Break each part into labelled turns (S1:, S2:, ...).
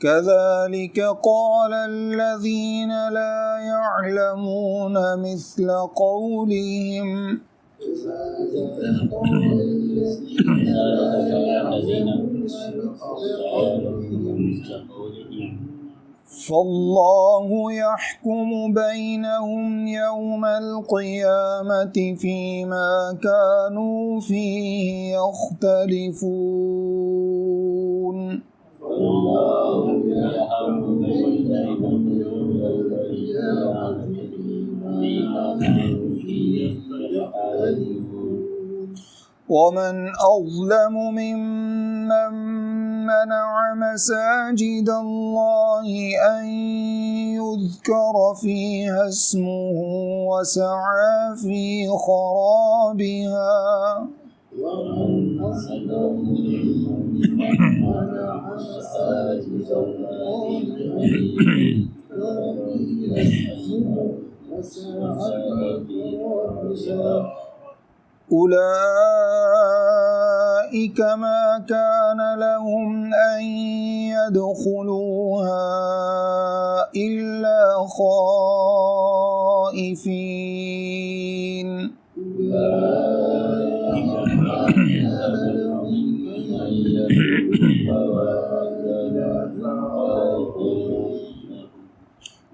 S1: كذلك قال الذين لا يعلمون مثل قولهم فالله يحكم بينهم يوم القيامة فيما كانوا فيه يختلفون ومن أظلم ممن منع مساجد الله أن يذكر فيها اسمه وسعى في خرابها ومن أظلم ممن منع مساجد الله أن يذكر فيها اسمه وسعى في خرابها أولئك ما كان لهم أن يدخلوها إلا خائفين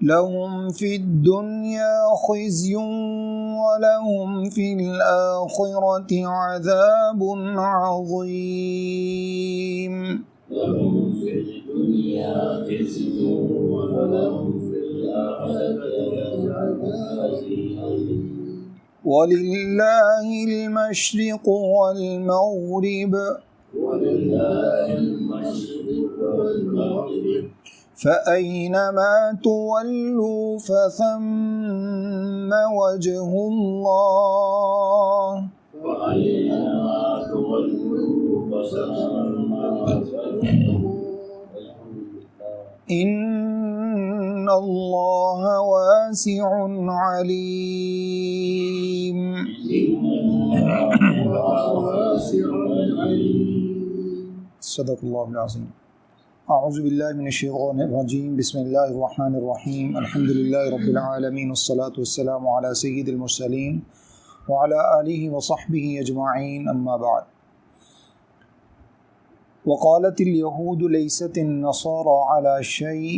S1: لهم في الدنيا خزي ولهم في الآخرة عذاب عظيم لهم في الدنيا خزي ولهم في الآخرة عذاب عظيم ولله المشرق والمغرب فأينما تولوا فثم وجه الله إن الله واسع عليم صدق الله العظيم أعوذ بالله من الشيطان الرجيم بسم الله الرحمن الرحيم الحمد لله رب العالمين والصلاة والسلام على سيد المرسلين وعلى آله وصحبه أجمعين أما بعد وقالت اليهود ليست النصارى على شيء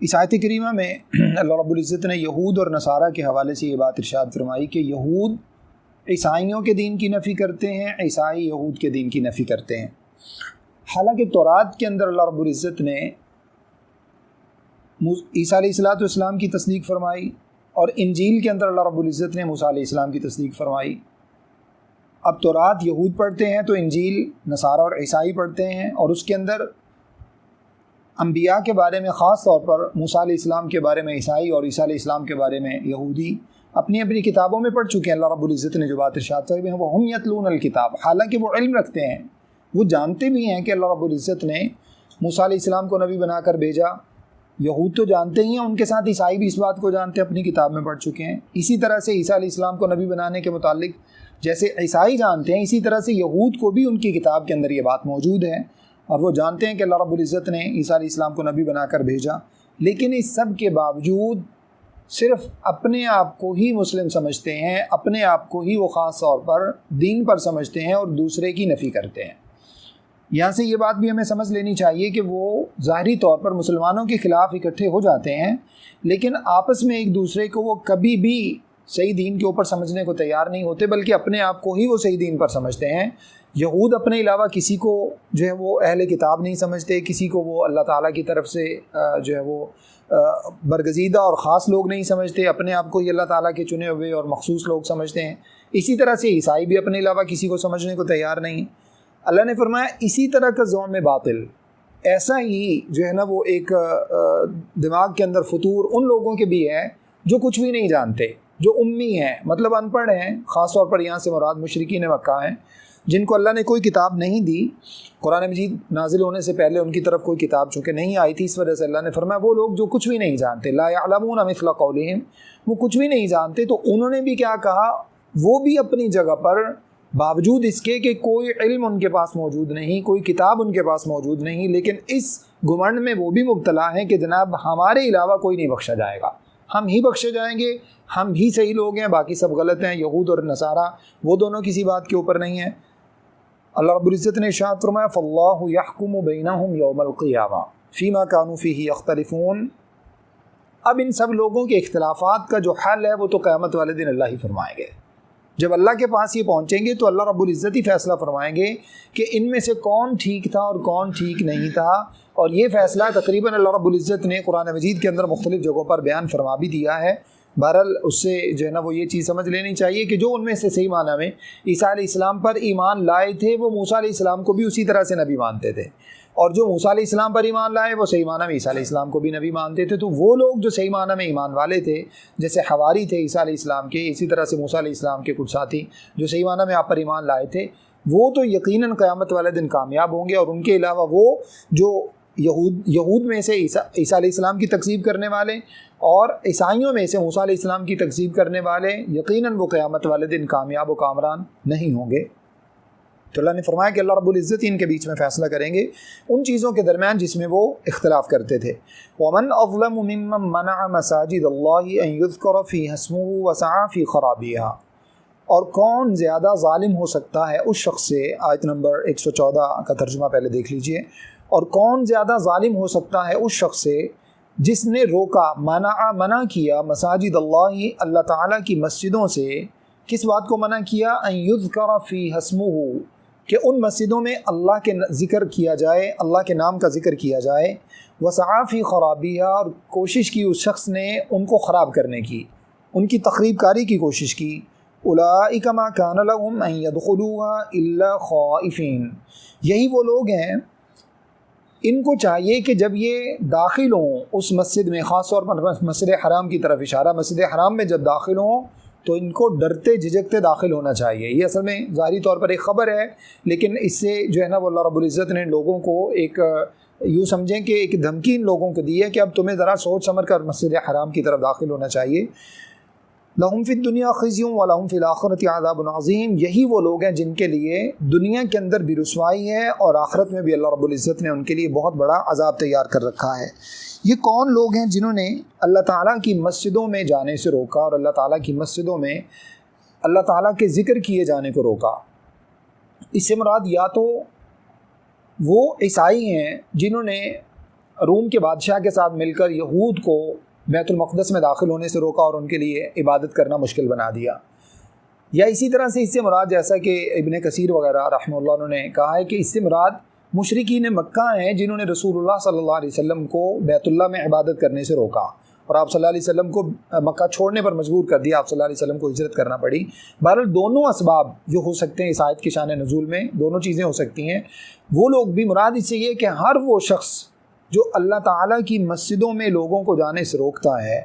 S1: اس آیت کریمہ میں اللہ رب العزت نے یہود اور نصارہ کے حوالے سے یہ بات ارشاد فرمائی کہ یہود عیسائیوں کے دین کی نفی کرتے ہیں، عیسائی یہود کے دین کی نفی کرتے ہیں، حالانکہ تورات کے اندر اللہ رب العزت نے عیسیٰ علیہ السلام کی تصدیق فرمائی، اور انجیل کے اندر اللہ رب العزت نے موسیٰ علیہ السلام کی تصدیق فرمائی۔ اب تورات یہود پڑھتے ہیں تو انجیل نصارہ اور عیسائی پڑھتے ہیں، اور اس کے اندر انبیاء کے بارے میں خاص طور پر موسیٰ علیہ السلام کے بارے میں عیسائی اور عیسیٰ علیہ السلام کے بارے میں یہودی اپنی اپنی کتابوں میں پڑھ چکے ہیں۔ اللہ رب العزت نے جو بات ارشاد فرمائی ہے وہ ہم یتلون الکتاب، حالانکہ وہ علم رکھتے ہیں، وہ جانتے بھی ہیں کہ اللہ رب العزت نے موسیٰ علیہ السلام کو نبی بنا کر بھیجا۔ یہود تو جانتے ہی ہیں، ان کے ساتھ عیسائی بھی اس بات کو جانتے ہیں، اپنی کتاب میں پڑھ چکے ہیں۔ اسی طرح سے عیسیٰ علیہ السلام کو نبی بنانے کے متعلق جیسے عیسائی جانتے ہیں، اسی طرح سے یہود کو بھی ان کی کتاب کے اندر یہ بات موجود ہے، اور وہ جانتے ہیں کہ اللہ رب العزت نے عیسیٰ علیہ السلام کو نبی بنا کر بھیجا۔ لیکن اس سب کے باوجود صرف اپنے آپ کو ہی مسلم سمجھتے ہیں، اپنے آپ کو ہی وہ خاص طور پر دین پر سمجھتے ہیں، اور دوسرے کی نفی کرتے ہیں۔ یہاں سے یہ بات بھی ہمیں سمجھ لینی چاہیے کہ وہ ظاہری طور پر مسلمانوں کے خلاف اکٹھے ہو جاتے ہیں، لیکن آپس میں ایک دوسرے کو وہ کبھی بھی صحیح دین کے اوپر سمجھنے کو تیار نہیں ہوتے، بلکہ اپنے آپ کو ہی وہ صحیح دین پر سمجھتے ہیں۔ یہود اپنے علاوہ کسی کو جو ہے وہ اہل کتاب نہیں سمجھتے، کسی کو وہ اللہ تعالیٰ کی طرف سے جو ہے وہ برگزیدہ اور خاص لوگ نہیں سمجھتے، اپنے آپ کو ہی اللہ تعالیٰ کے چنے ہوئے اور مخصوص لوگ سمجھتے ہیں۔ اسی طرح سے عیسائی بھی اپنے علاوہ کسی کو سمجھنے کو تیار نہیں۔ اللہ نے فرمایا اسی طرح کا زعم باطل، ایسا ہی جو ہے نا وہ ایک دماغ کے اندر فطور ان لوگوں کے بھی ہے جو کچھ بھی نہیں جانتے، جو امی ہیں، مطلب ان پڑھ ہیں، خاص طور پر یہاں سے مراد مشرکین مکہ ہیں، جن کو اللہ نے کوئی کتاب نہیں دی، قرآن مجید نازل ہونے سے پہلے ان کی طرف کوئی کتاب چونکہ نہیں آئی تھی، اس وجہ سے اللہ نے فرمایا وہ لوگ جو کچھ بھی نہیں جانتے، لا یعلمون مثل قولہم، وہ کچھ بھی نہیں جانتے، تو انہوں نے بھی کیا کہا، وہ بھی اپنی جگہ پر باوجود اس کے کہ کوئی علم ان کے پاس موجود نہیں، کوئی کتاب ان کے پاس موجود نہیں، لیکن اس گمنڈ میں وہ بھی مبتلا ہیں کہ جناب ہمارے علاوہ کوئی نہیں بخشا جائے گا، ہم ہی بخشے جائیں گے، ہم ہی صحیح لوگ ہیں، باقی سب غلط ہیں۔ یہود اور نصارہ وہ دونوں کسی بات کے اوپر نہیں ہیں۔ اللہ رب العزت نے ارشاد فرمایا فاللہ یحکم بینہم یوم القیامہ فیما کانوا فیہ یختلفون۔ اب ان سب لوگوں کے اختلافات کا جو حل ہے وہ تو قیامت والے دن اللہ ہی فرمائیں گے۔ جب اللہ کے پاس یہ پہنچیں گے تو اللہ رب العزت ہی فیصلہ فرمائیں گے کہ ان میں سے کون ٹھیک تھا اور کون ٹھیک نہیں تھا، اور یہ فیصلہ تقریباً اللہ رب العزت نے قرآن مجید کے اندر مختلف جگہوں پر بیان فرما بھی دیا ہے۔ بہرحال اس سے جو ہے نا وہ یہ چیز سمجھ لینی چاہیے کہ جو ان میں سے صحیح معنی میں عیسیٰ علیہ السلام پر ایمان لائے تھے وہ موسیٰ علیہ السلام کو بھی اسی طرح سے نبی مانتے تھے، اور جو موسیٰ علیہ السلام پر ایمان لائے وہ صحیح معنی میں عیسیٰ علیہ السلام کو بھی نبی مانتے تھے۔ تو وہ لوگ جو صحیح معنی میں ایمان والے تھے، جیسے حواری تھے عیسیٰ علیہ السلام کے، اسی طرح سے موسیٰ علیہ السلام کے کچھ ساتھی جو صحیح معنی میں آپ پر ایمان لائے تھے، وہ تو یقیناً قیامت والے دن کامیاب ہوں گے، اور ان کے علاوہ وہ جو یہود میں سے عیسیٰ علیہ السلام کی تکذیب کرنے والے اور عیسائیوں میں سے موسیٰ علیہ السلام کی تکذیب کرنے والے، یقیناً وہ قیامت والے دن کامیاب و کامران نہیں ہوں گے۔ تو اللہ نے فرمایا کہ اللہ رب العزت ان کے بیچ میں فیصلہ کریں گے ان چیزوں کے درمیان جس میں وہ اختلاف کرتے تھے۔ وَمَنْ أَظْلَمُ مِمَّنْ مَنَعَ مَسَاجِدَ اللَّهِ أَنْ يُذْكَرَ فِيهَا اسْمُهُ وَسَعَى فِي خَرَابِهَا، اور کون زیادہ ظالم ہو سکتا ہے اس شخص سے، آیت نمبر 114 کا ترجمہ پہلے دیکھ لیجئے، اور کون زیادہ ظالم ہو سکتا ہے اس شخص سے جس نے روکا، منع کیا مساجد اللہ، اللہ تعالیٰ کی مسجدوں سے۔ کس بات کو منع کیا؟ ان یذکر فیہا اسمہ، کہ ان مسجدوں میں اللہ کے ذکر کیا جائے، اللہ کے نام کا ذکر کیا جائے۔ وسعی فی خرابیہا، اور کوشش کی اس شخص نے ان کو خراب کرنے کی، ان کی تخریب کاری کی کوشش کی۔ اولئک ما کان لہم ان یدخلوہا الا خائفین، یہی وہ لوگ ہیں ان کو چاہیے کہ جب یہ داخل ہوں اس مسجد میں، خاص طور پر مسجد حرام کی طرف اشارہ، مسجد حرام میں جب داخل ہوں تو ان کو ڈرتے جھجکتے داخل ہونا چاہیے۔ یہ اصل میں ظاہری طور پر ایک خبر ہے، لیکن اس سے جو ہے نا وہ اللہ رب العزت نے لوگوں کو ایک یوں سمجھیں کہ ایک دھمکی ان لوگوں کو دی ہے کہ اب تمہیں ذرا سوچ سمجھ کر مسجد حرام کی طرف داخل ہونا چاہیے۔ لہم فی الدنیا خزی ولہم فی الآخرۃ عذاب عظیم، یہی وہ لوگ ہیں جن کے لیے دنیا کے اندر بھی رسوائی ہے اور آخرت میں بھی اللہ رب العزت نے ان کے لیے بہت بڑا عذاب تیار کر رکھا ہے۔ یہ کون لوگ ہیں جنہوں نے اللہ تعالیٰ کی مسجدوں میں جانے سے روکا اور اللہ تعالیٰ کی مسجدوں میں اللہ تعالیٰ کے ذکر کیے جانے کو روکا؟ اس سے مراد یا تو وہ عیسائی ہیں جنہوں نے روم کے بادشاہ کے ساتھ مل کر یہود کو بیت المقدس میں داخل ہونے سے روکا اور ان کے لیے عبادت کرنا مشکل بنا دیا. یا اسی طرح سے اس سے مراد جیسا کہ ابن کثیر وغیرہ رحمہ اللہ انہوں نے کہا ہے کہ اس سے مراد مشرکین مکہ ہیں جنہوں نے رسول اللہ صلی اللہ علیہ وسلم کو بیت اللہ میں عبادت کرنے سے روکا اور آپ صلی اللہ علیہ وسلم کو مکہ چھوڑنے پر مجبور کر دیا. آپ صلی اللہ علیہ وسلم کو ہجرت کرنا پڑی. بہرحال دونوں اسباب جو ہو سکتے ہیں اس آیت کی شان نزول میں دونوں چیزیں ہو سکتی ہیں. وہ لوگ بھی مراد اس سے یہ کہ ہر وہ شخص جو اللہ تعالیٰ کی مسجدوں میں لوگوں کو جانے سے روکتا ہے.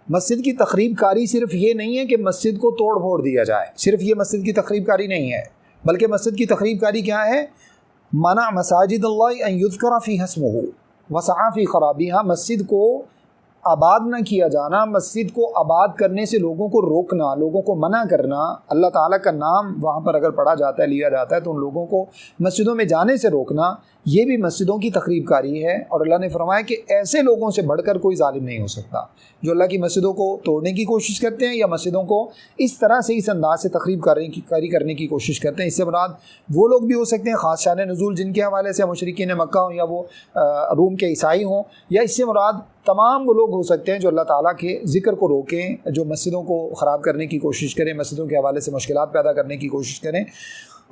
S1: مسجد کی تخریب کاری صرف یہ نہیں ہے کہ مسجد کو توڑ پھوڑ دیا جائے, صرف یہ مسجد کی تخریب کاری نہیں ہے, بلکہ مسجد کی تخریب کاری کیا ہے؟ منع مساجد اللہ ان یذکر فیہا اسمہ وسعی فی خرابیہا. مسجد کو آباد نہ کیا جانا, مسجد کو آباد کرنے سے لوگوں کو روکنا, لوگوں کو منع کرنا. اللہ تعالیٰ کا نام وہاں پر اگر پڑھا جاتا ہے, لیا جاتا ہے, تو ان لوگوں کو مسجدوں میں جانے سے روکنا, یہ بھی مسجدوں کی تخریب کاری ہے. اور اللہ نے فرمایا کہ ایسے لوگوں سے بڑھ کر کوئی ظالم نہیں ہو سکتا جو اللہ کی مسجدوں کو توڑنے کی کوشش کرتے ہیں یا مسجدوں کو اس طرح سے اس انداز سے تخریب کاری کرنے کی کوشش کرتے ہیں. اس سے مراد وہ لوگ بھی ہو سکتے ہیں خاص شان نزول جن کے حوالے سے مشرکین مکہ ہوں یا وہ روم کے عیسائی ہوں, یا اس سے مراد تمام وہ لوگ ہو سکتے ہیں جو اللہ تعالیٰ کے ذکر کو روکیں, جو مسجدوں کو خراب کرنے کی کوشش کریں, مسجدوں کے حوالے سے مشکلات پیدا کرنے کی کوشش کریں.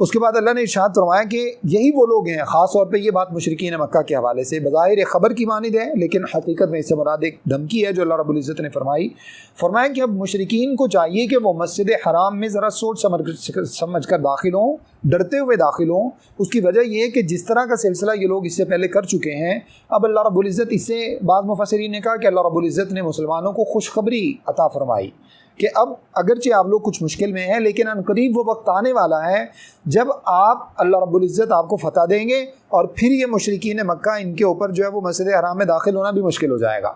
S1: اس کے بعد اللہ نے ارشاد فرمایا کہ یہی وہ لوگ ہیں, خاص طور پہ یہ بات مشرکین مکہ کے حوالے سے بظاہر خبر کی مانند ہے لیکن حقیقت میں اس سے مراد ایک دھمکی ہے جو اللہ رب العزت نے فرمایا کہ اب مشرکین کو چاہیے کہ وہ مسجد حرام میں ذرا سوچ سمجھ کر داخل ہوں, ڈرتے ہوئے داخل ہوں. اس کی وجہ یہ ہے کہ جس طرح کا سلسلہ یہ لوگ اس سے پہلے کر چکے ہیں, اب اللہ رب العزت اس سے بعض مفسرین نے کہا کہ اللہ رب العزت نے مسلمانوں کو خوشخبری عطا فرمائی کہ اب اگرچہ آپ لوگ کچھ مشکل میں ہیں لیکن ان قریب وہ وقت آنے والا ہے جب آپ اللہ رب العزت آپ کو فتح دیں گے اور پھر یہ مشرکین مکہ ان کے اوپر جو ہے وہ مسجد حرام میں داخل ہونا بھی مشکل ہو جائے گا.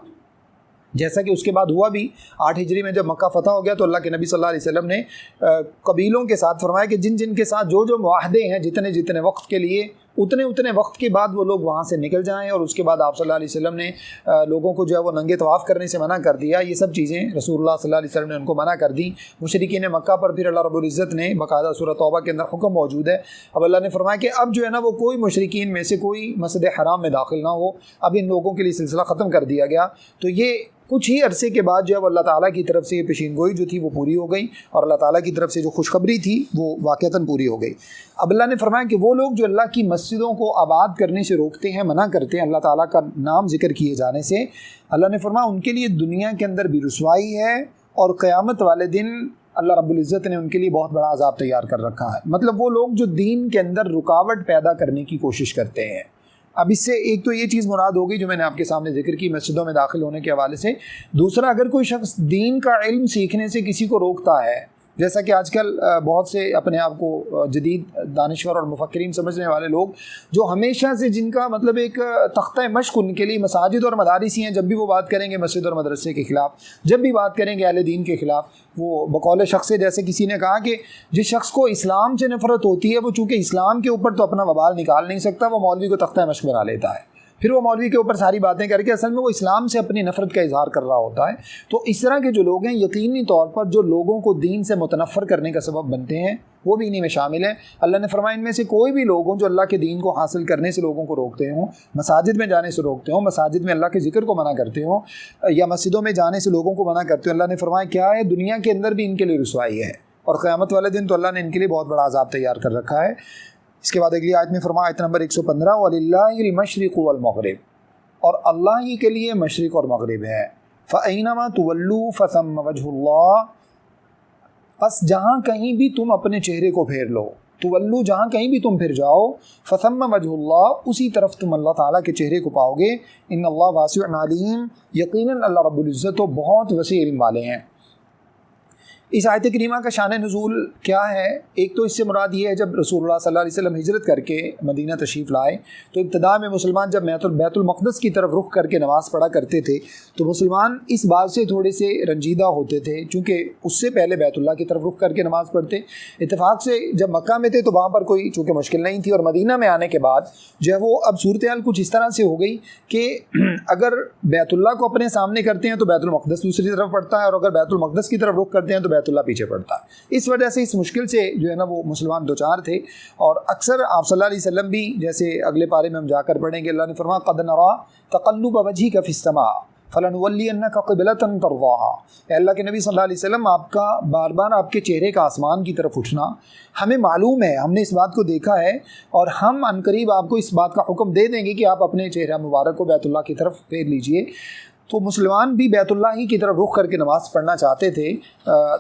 S1: جیسا کہ اس کے بعد ہوا بھی 8 ہجری میں جب مکہ فتح ہو گیا تو اللہ کے نبی صلی اللہ علیہ وسلم نے قبیلوں کے ساتھ فرمایا کہ جن کے ساتھ جو معاہدے ہیں جتنے وقت کے لیے اتنے وقت کے بعد وہ لوگ وہاں سے نکل جائیں. اور اس کے بعد آپ صلی اللہ علیہ وسلم نے لوگوں کو جو ہے وہ ننگے طواف کرنے سے منع کر دیا. یہ سب چیزیں رسول اللہ صلی اللہ علیہ وسلم نے ان کو منع کر دی. مشرکین مکہ پر پھر اللہ رب العزت نے باقاعدہ سورۃ توبہ کے اندر حکم موجود ہے. اب اللہ نے فرمایا کہ اب جو ہے نا وہ کوئی مشرکین میں سے کوئی مسجد حرام میں داخل نہ ہو. اب ان لوگوں کے لیے سلسلہ ختم کر دیا گیا. تو یہ کچھ ہی عرصے کے بعد جو ہے وہ اللہ تعالیٰ کی طرف سے یہ پیشین گوئی جو تھی وہ پوری ہو گئی اور اللہ تعالیٰ کی طرف سے جو خوشخبری تھی وہ واقعتاً پوری ہو گئی. اب اللہ نے فرمایا کہ وہ لوگ جو اللہ کی مسجدوں کو آباد کرنے سے روکتے ہیں, منع کرتے ہیں اللہ تعالیٰ کا نام ذکر کیے جانے سے, اللہ نے فرمایا ان کے لیے دنیا کے اندر بھی رسوائی ہے اور قیامت والے دن اللہ رب العزت نے ان کے لیے بہت بڑا عذاب تیار کر رکھا ہے. مطلب وہ لوگ جو دین کے اندر رکاوٹ پیدا کرنے کی کوشش کرتے ہیں. اب اس سے ایک تو یہ چیز مراد ہوگی جو میں نے آپ کے سامنے ذکر کی مسجدوں میں داخل ہونے کے حوالے سے. دوسرا, اگر کوئی شخص دین کا علم سیکھنے سے کسی کو روکتا ہے, جیسا کہ آج کل بہت سے اپنے آپ کو جدید دانشور اور مفکرین سمجھنے والے لوگ جو ہمیشہ سے جن کا مطلب ایک تختہ مشق ان کے لیے مساجد اور مدارس ہی ہیں, جب بھی وہ بات کریں گے مسجد اور مدرسے کے خلاف, جب بھی بات کریں گے اہل دین کے خلاف, وہ بقول شخص سے جیسے کسی نے کہا کہ جس شخص کو اسلام سے نفرت ہوتی ہے وہ چونکہ اسلام کے اوپر تو اپنا وبال نکال نہیں سکتا, وہ مولوی کو تختہ مشق بنا لیتا ہے. پھر وہ مولوی کے اوپر ساری باتیں کر کے اصل میں وہ اسلام سے اپنی نفرت کا اظہار کر رہا ہوتا ہے. تو اس طرح کے جو لوگ ہیں یقینی طور پر جو لوگوں کو دین سے متنفر کرنے کا سبب بنتے ہیں وہ بھی انہی میں شامل ہیں. اللہ نے فرمایا ان میں سے کوئی بھی لوگ ہوں جو اللہ کے دین کو حاصل کرنے سے لوگوں کو روکتے ہوں, مساجد میں جانے سے روکتے ہوں, مساجد میں اللہ کے ذکر کو منع کرتے ہوں, یا مسجدوں میں جانے سے لوگوں کو منع کرتے ہوں, اللہ نے فرمایا کیا ہے دنیا کے اندر بھی ان کے لیے رسوائی ہے اور قیامت والے دن تو اللہ نے ان کے لیے بہت بڑا عذاب تیار کر رکھا ہے. اس کے بعد اگلی آیت میں فرمایا, آیت نمبر 115, وَلِلَّهِ الْمَشْرِقُ وَالْمَغْرِبُ, اور اللہ ہی کے لیے مشرق اور مغرب ہے. فَأَيْنَمَا تُوَلُّوا فَثَمَّ وَجْهُ اللَّهِ, پس جہاں کہیں بھی تم اپنے چہرے کو پھیر لو, تولو جہاں کہیں بھی تم پھر جاؤ, فثم وجہ اللہ, اسی طرف تم اللہ تعالیٰ کے چہرے کو پاؤ گے. ان اللہ واسع علیم, یقیناً اللہ رب العزت و بہت وسیع علم والے ہیں. اس آیت کریمہ کا شان نزول کیا ہے؟ ایک تو اس سے مراد یہ ہے جب رسول اللہ صلی اللہ علیہ وسلم ہجرت کر کے مدینہ تشریف لائے تو ابتدا میں مسلمان جب بیت المقدس کی طرف رخ کر کے نماز پڑھا کرتے تھے تو مسلمان اس بات سے تھوڑے سے رنجیدہ ہوتے تھے چونکہ اس سے پہلے بیت اللہ کی طرف رخ کر کے نماز پڑھتے. اتفاق سے جب مکہ میں تھے تو وہاں پر کوئی چونکہ مشکل نہیں تھی, اور مدینہ میں آنے کے بعد جو ہے وہ اب صورتحال کچھ اس طرح سے ہو گئی کہ اگر بیت اللہ کو اپنے سامنے کرتے ہیں تو بیت المقدس دوسری طرف پڑتا ہے, اور اگر بیت المقدس کی طرف رخ کرتے ہیں تو بیت بیت اللہ پیچھے پڑتا ہے۔ اس وجہ سے اس مشکل سے جو ہے نا وہ مسلمان دوچار تھے، اور اکثر آپ صلی اللہ علیہ وسلم بھی، جیسے اگلے پارے میں ہم جا کر پڑھیں گے، اللہ نے فرمایا قد نرا تقلب وجهك في السماء فلنولینک قبلۃ ترضاها۔ اے اللہ کے نبی صلی اللہ علیہ وسلم، آپ کا بار بار آپ کے چہرے کا آسمان کی طرف اٹھنا ہمیں معلوم ہے، ہم نے اس بات کو دیکھا ہے، اور ہم عنقریب آپ کو اس بات کا حکم دے دیں گے کہ آپ اپنے چہرہ مبارک کو بیت اللہ کی طرف پھیر لیجئے۔ تو مسلمان بھی بیت اللہ ہی کی طرف رخ کر کے نماز پڑھنا چاہتے تھے،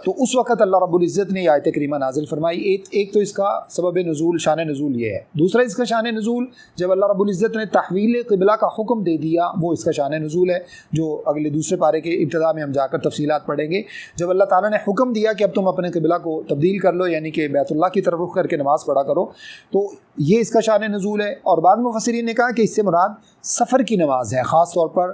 S1: تو اس وقت اللہ رب العزت نے یہ آیت کریمہ نازل فرمائی۔ ایک تو اس کا سبب نزول، شان نزول یہ ہے۔ دوسرا اس کا شان نزول، جب اللہ رب العزت نے تحویل قبلہ کا حکم دے دیا، وہ اس کا شان نزول ہے، جو اگلے دوسرے پارے کے ابتدا میں ہم جا کر تفصیلات پڑھیں گے۔ جب اللہ تعالیٰ نے حکم دیا کہ اب تم اپنے قبلہ کو تبدیل کر لو، یعنی کہ بیت اللہ کی طرف رخ کر کے نماز پڑھا کرو، تو یہ اس کا شان نزول ہے۔ اور بعض مفسرین نے کہا کہ اس سے مراد سفر کی نماز ہے، خاص طور پر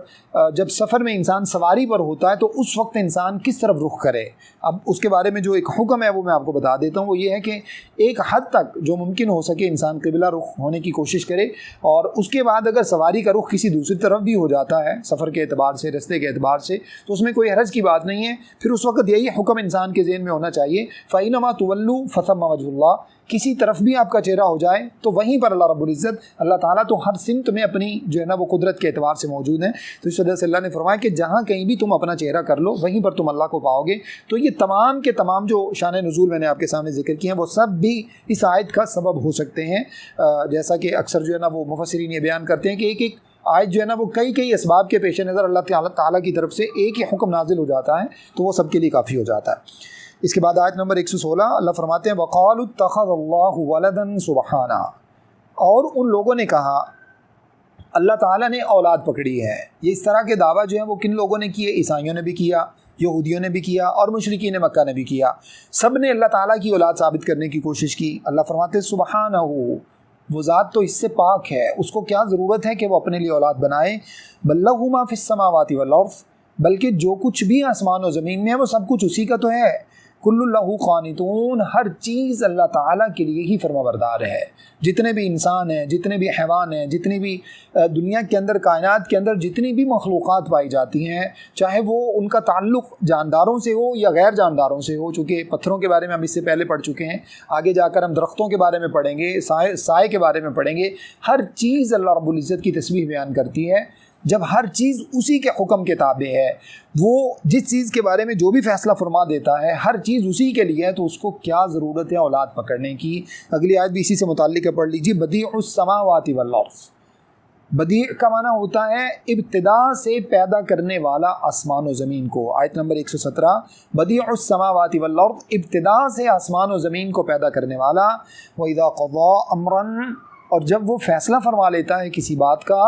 S1: جب سفر میں انسان سواری پر ہوتا ہے تو اس وقت انسان کس طرف رخ کرے۔ اب اس کے بارے میں جو ایک حکم ہے وہ میں آپ کو بتا دیتا ہوں، وہ یہ ہے کہ ایک حد تک جو ممکن ہو سکے انسان قبلہ رخ ہونے کی کوشش کرے، اور اس کے بعد اگر سواری کا رخ کسی دوسری طرف بھی ہو جاتا ہے سفر کے اعتبار سے، رستے کے اعتبار سے، تو اس میں کوئی حرج کی بات نہیں ہے۔ پھر اس وقت یہی حکم انسان کے ذہن میں ہونا چاہیے، فَإِنَّمَا تُوَلُّوا فَثَمَّ وَجْهُ اللَّهِ، کسی طرف بھی آپ کا چہرہ ہو جائے تو وہیں پر اللہ رب العزت، اللہ تعالیٰ تو ہر سمت میں اپنی جو ہے نا وہ قدرت کے اعتبار سے موجود ہیں۔ تو اس وجہ سے اللہ نے فرمایا کہ جہاں کہیں بھی تم اپنا چہرہ کر لو وہیں پر تم اللہ کو پاؤ گے۔ تو یہ تمام کے تمام جو شان نزول میں نے آپ کے سامنے ذکر کیے ہیں وہ سب بھی اس آیت کا سبب ہو سکتے ہیں، جیسا کہ اکثر جو ہے نا وہ مفسرین یہ بیان کرتے ہیں کہ ایک آیت جو ہے نا وہ کئی اسباب کے پیش نظر اللہ تعالیٰ کی طرف سے ایک ہی حکم نازل ہو جاتا ہے، تو وہ سب کے لیے کافی ہو جاتا ہے۔ اس کے بعد آیت نمبر 116 اللہ فرماتے ہیں وَقَالُوا اتَّخَذَ اللَّهُ وَلَدًا سُبْحَانَهُ، اور ان لوگوں نے کہا اللہ تعالیٰ نے اولاد پکڑی ہے۔ یہ اس طرح کے دعویٰ جو ہیں وہ کن لوگوں نے کیے؟ عیسائیوں نے بھی کیا، یہودیوں نے بھی کیا، اور مشرکین مکہ نے بھی کیا۔ سب نے اللہ تعالیٰ کی اولاد ثابت کرنے کی کوشش کی۔ اللہ فرماتے ہیں سبحانہ، وہ ذات تو اس سے پاک ہے، اس کو کیا ضرورت ہے کہ وہ اپنے لیے اولاد بنائے۔ بل لہ ما فی السماوات والارض، بلکہ جو کچھ بھی آسمان و زمین میں ہے وہ سب کچھ اسی کا تو ہے۔ کل لہ قانتون، ہر چیز اللہ تعالیٰ کے لیے ہی فرما بردار ہے۔ جتنے بھی انسان ہیں، جتنے بھی حیوان ہیں، جتنی بھی دنیا کے اندر، کائنات کے اندر جتنی بھی مخلوقات پائی جاتی ہیں، چاہے وہ ان کا تعلق جانداروں سے ہو یا غیر جانداروں سے ہو، چونکہ پتھروں کے بارے میں ہم اس سے پہلے پڑھ چکے ہیں، آگے جا کر ہم درختوں کے بارے میں پڑھیں گے، سائے کے بارے میں پڑھیں گے، ہر چیز اللہ رب العزت کی تسبیح بیان کرتی ہے۔ جب ہر چیز اسی کے حکم کے تابع ہے، وہ جس چیز کے بارے میں جو بھی فیصلہ فرما دیتا ہے ہر چیز اسی کے لیے ہے، تو اس کو کیا ضرورت ہے اولاد پکڑنے کی۔ اگلی آیت بھی اسی سے متعلق ہے، پڑھ لیجیے بدیع السماوات والارض۔ بدیع کا معنی ہوتا ہے ابتدا سے پیدا کرنے والا آسمان و زمین کو۔ آیت نمبر 117 بدیع السماوات والارض، ابتدا سے آسمان و زمین کو پیدا کرنے والا۔ وَإِذَا قَضَىٰ أَمْرًا، اور جب وہ فیصلہ فرما لیتا ہے کسی بات کا،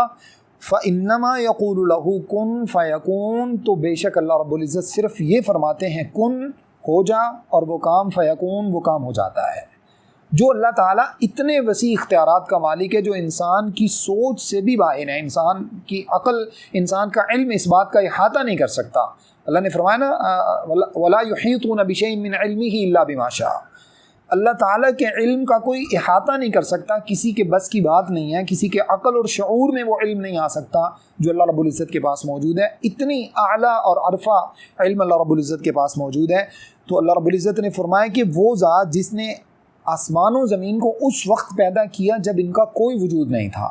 S1: فَإِنَّمَا يَقُولُ لَهُ كُن فَيَكُونُ، تو بے شک اللہ رب العزت صرف یہ فرماتے ہیں کن، ہو جا، اور وہ کام فیکون، وہ کام ہو جاتا ہے۔ جو اللہ تعالیٰ اتنے وسیع اختیارات کا مالک ہے، جو انسان کی سوچ سے بھی باہر ہے، انسان کی عقل، انسان کا علم اس بات کا احاطہ نہیں کر سکتا۔ اللہ نے فرمایا نا وَلَا يُحِيطُونَ بِشَيْءٍ مِّنْ عِلْمِهِ إِلَّا بِمَا شَاءَ، اللہ تعالیٰ کے علم کا کوئی احاطہ نہیں کر سکتا، کسی کے بس کی بات نہیں ہے، کسی کے عقل اور شعور میں وہ علم نہیں آ سکتا جو اللہ رب العزت کے پاس موجود ہے۔ اتنی اعلیٰ اور عرفہ علم اللہ رب العزت کے پاس موجود ہے۔ تو اللہ رب العزت نے فرمایا کہ وہ ذات جس نے آسمان و زمین کو اس وقت پیدا کیا جب ان کا کوئی وجود نہیں تھا،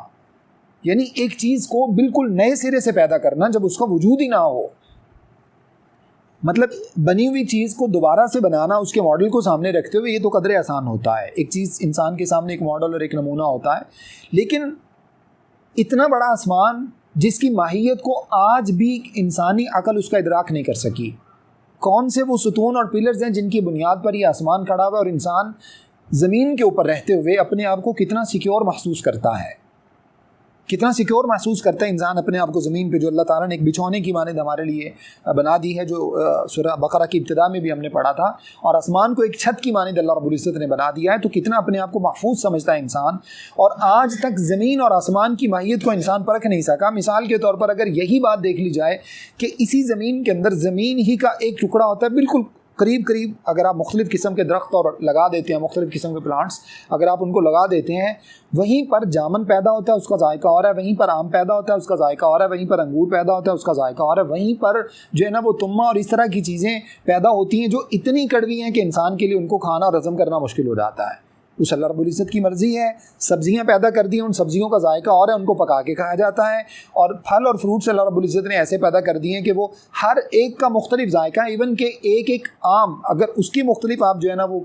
S1: یعنی ایک چیز کو بالکل نئے سرے سے پیدا کرنا جب اس کا وجود ہی نہ ہو، مطلب بنی ہوئی چیز کو دوبارہ سے بنانا، اس کے ماڈل کو سامنے رکھتے ہوئے، یہ تو قدرے آسان ہوتا ہے۔ ایک چیز انسان کے سامنے ایک ماڈل اور ایک نمونہ ہوتا ہے، لیکن اتنا بڑا آسمان جس کی ماہیت کو آج بھی انسانی عقل اس کا ادراک نہیں کر سکی، کون سے وہ ستون اور پلرز ہیں جن کی بنیاد پر یہ آسمان کھڑا ہوا ہے، اور انسان زمین کے اوپر رہتے ہوئے اپنے آپ کو کتنا سیکیور محسوس کرتا ہے، کتنا سیکیور محسوس کرتا ہے انسان اپنے آپ کو زمین پہ، جو اللہ تعالیٰ نے ایک بچھونے کی مانند ہمارے لیے بنا دی ہے، جو سورہ بقرہ کی ابتدا میں بھی ہم نے پڑھا تھا، اور آسمان کو ایک چھت کی مانند اللہ رب العزت نے بنا دیا ہے، تو کتنا اپنے آپ کو محفوظ سمجھتا ہے انسان۔ اور آج تک زمین اور آسمان کی ماہیت کو انسان پرکھ نہیں سکا۔ مثال کے طور پر اگر یہی بات دیکھ لی جائے کہ اسی زمین کے اندر زمین ہی کا ایک ٹکڑا ہوتا ہے بالکل قریب قریب اگر آپ مختلف قسم کے درخت اور لگا دیتے ہیں، مختلف قسم کے پلانٹس اگر آپ ان کو لگا دیتے ہیں، وہیں پر جامن پیدا ہوتا ہے، اس کا ذائقہ اور ہے، وہیں پر آم پیدا ہوتا ہے، اس کا ذائقہ اور ہے، وہیں پر انگور پیدا ہوتا ہے، اس کا ذائقہ اور ہے، وہیں پر جو ہے نا وہ تما اور اس طرح کی چیزیں پیدا ہوتی ہیں جو اتنی کڑوی ہیں کہ انسان کے لیے ان کو کھانا اور ہضم کرنا مشکل ہو جاتا ہے۔ اس اللہ رب العزت کی مرضی ہے، سبزیاں پیدا کر دی ہیں، ان سبزیوں کا ذائقہ اور ہے، ان کو پکا کے کھایا جاتا ہے، اور پھل اور فروٹس اللہ رب العزت نے ایسے پیدا کر دیے ہیں کہ وہ ہر ایک کا مختلف ذائقہ ہے۔ ایون کہ ایک ایک آم اگر اس کی مختلف آپ جو ہے نا وہ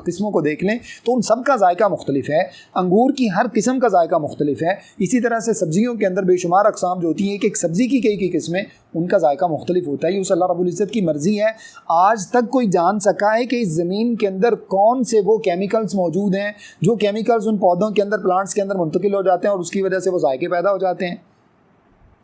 S1: قسموں کو دیکھ لیں تو ان سب کا ذائقہ مختلف ہے، انگور کی ہر قسم کا ذائقہ مختلف ہے، اسی طرح سے سبزیوں کے اندر بے شمار اقسام جو ہوتی ہیں، ایک ایک سبزی کی کئی قسمیں ان کا ذائقہ مختلف ہوتا ہے۔ یہ اس اللہ رب العزت کی مرضی ہے۔ آج تک کوئی جان سکا ہے کہ اس زمین کے اندر کون سے وہ کیمیکلز موجود ہیں جو کیمیکلز ان پودوں کے اندر، پلانٹس کے اندر منتقل ہو جاتے ہیں اور اس کی وجہ سے وہ ذائقے پیدا ہو جاتے ہیں؟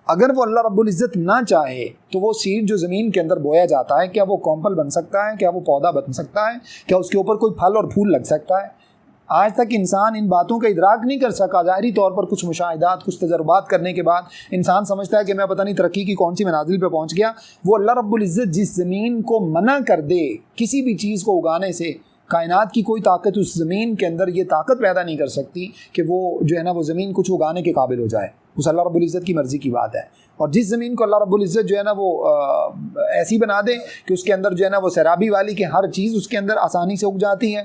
S1: اگر وہ اللہ رب العزت نہ چاہے تو وہ سیڈ جو زمین کے اندر بویا جاتا ہے، کیا وہ کومپل بن سکتا ہے؟ کیا وہ پودا بن سکتا ہے؟ کیا اس کے اوپر کوئی پھل اور پھول لگ سکتا ہے؟ آج تک انسان ان باتوں کا ادراک نہیں کر سکا۔ ظاہری طور پر کچھ مشاہدات، کچھ تجربات کرنے کے بعد انسان سمجھتا ہے کہ میں پتہ نہیں ترقی کی کون سی منازل پہ پہنچ گیا۔ وہ اللہ رب العزت جس زمین کو منع کر دے کسی بھی چیز کو اگانے سے، کائنات کی کوئی طاقت اس زمین کے اندر یہ طاقت پیدا نہیں کر سکتی کہ وہ جو ہے نا وہ زمین کچھ اگانے کے قابل ہو جائے۔ اس اللہ رب العزت کی مرضی کی بات ہے۔ اور جس زمین کو اللہ رب العزت جو ہے نا وہ ایسی بنا دے کہ اس کے اندر جو ہے نا وہ سیرابی والی کہ ہر چیز اس کے اندر آسانی سے اگ جاتی ہے،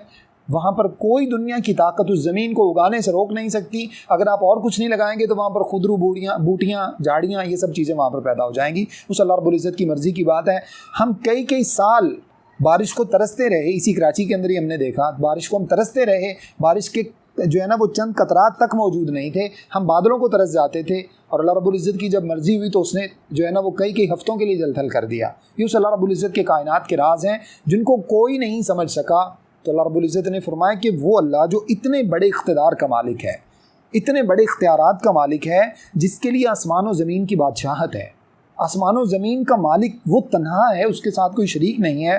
S1: وہاں پر کوئی دنیا کی طاقت اس زمین کو اگانے سے روک نہیں سکتی۔ اگر آپ اور کچھ نہیں لگائیں گے تو وہاں پر خودرو بوٹیاں، جھاڑیاں، یہ سب چیزیں وہاں پر پیدا ہو جائیں گی۔ اس اللہ رب العزت کی مرضی کی بات ہے۔ ہم کئی سال بارش کو ترستے رہے، اسی کراچی کے اندر ہی ہم نے دیکھا، بارش کو ہم ترستے رہے، بارش کے جو ہے نا وہ چند قطرات تک موجود نہیں تھے، ہم بادلوں کو ترس جاتے تھے، اور اللہ رب العزت کی جب مرضی ہوئی تو اس نے جو ہے نا وہ کئی ہفتوں کے لیے جل تھل کر دیا۔ یہ اس اللہ رب العزت کے کائنات کے راز ہیں جن کو کوئی نہیں سمجھ سکا۔ تو اللہ رب العزت نے فرمایا کہ وہ اللہ جو اتنے بڑے اقتدار کا مالک ہے، اتنے بڑے اختیارات کا مالک ہے، جس کے لیے آسمان و زمین کی بادشاہت ہے، آسمان و زمین کا مالک وہ تنہا ہے، اس کے ساتھ کوئی شریک نہیں ہے۔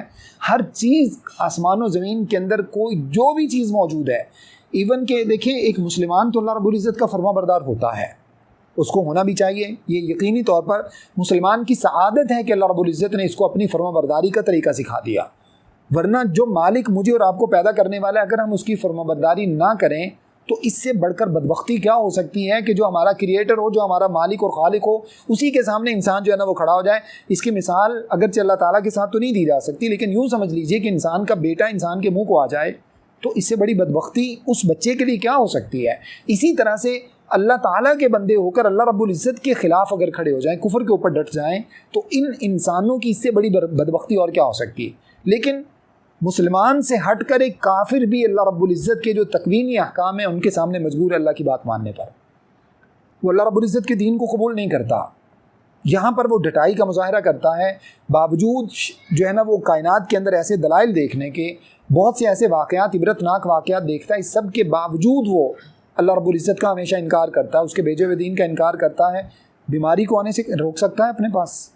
S1: ہر چیز آسمان و زمین کے اندر کوئی جو بھی چیز موجود ہے، ایون کہ دیکھیں ایک مسلمان تو اللہ رب العزت کا فرما بردار ہوتا ہے، اس کو ہونا بھی چاہیے۔ یہ یقینی طور پر مسلمان کی سعادت ہے کہ اللہ رب العزت نے اس کو اپنی فرما برداری کا طریقہ سکھا دیا، ورنہ جو مالک مجھے اور آپ کو پیدا کرنے والا ہے، اگر ہم اس کی فرما برداری نہ کریں تو اس سے بڑھ کر بدبختی کیا ہو سکتی ہے کہ جو ہمارا کریٹر ہو، جو ہمارا مالک اور خالق ہو، اسی کے سامنے انسان جو ہے نا وہ کھڑا ہو جائے۔ اس کی مثال اگرچہ اللہ تعالیٰ کے ساتھ تو نہیں دی جا سکتی، لیکن یوں سمجھ لیجئے کہ انسان کا بیٹا انسان کے منہ کو آ جائے تو اس سے بڑی بدبختی اس بچے کے لیے کیا ہو سکتی ہے۔ اسی طرح سے اللہ تعالیٰ کے بندے ہو کر اللہ رب العزت کے خلاف اگر کھڑے ہو جائیں، کفر کے اوپر ڈٹ جائیں، تو ان انسانوں کی اس سے بڑی بدبختی اور کیا ہو سکتی ہے۔ لیکن مسلمان سے ہٹ کر ایک کافر بھی اللہ رب العزت کے جو تکوینی احکام ہیں ان کے سامنے مجبور ہے اللہ کی بات ماننے پر۔ وہ اللہ رب العزت کے دین کو قبول نہیں کرتا، یہاں پر وہ ڈٹائی کا مظاہرہ کرتا ہے، باوجود جو ہے نا وہ کائنات کے اندر ایسے دلائل دیکھنے کے، بہت سے ایسے واقعات، عبرتناک واقعات دیکھتا ہے، اس سب کے باوجود وہ اللہ رب العزت کا ہمیشہ انکار کرتا ہے، اس کے بھیجے ہوئے دین کا انکار کرتا ہے۔ بیماری کو آنے سے روک سکتا ہے اپنے پاس؟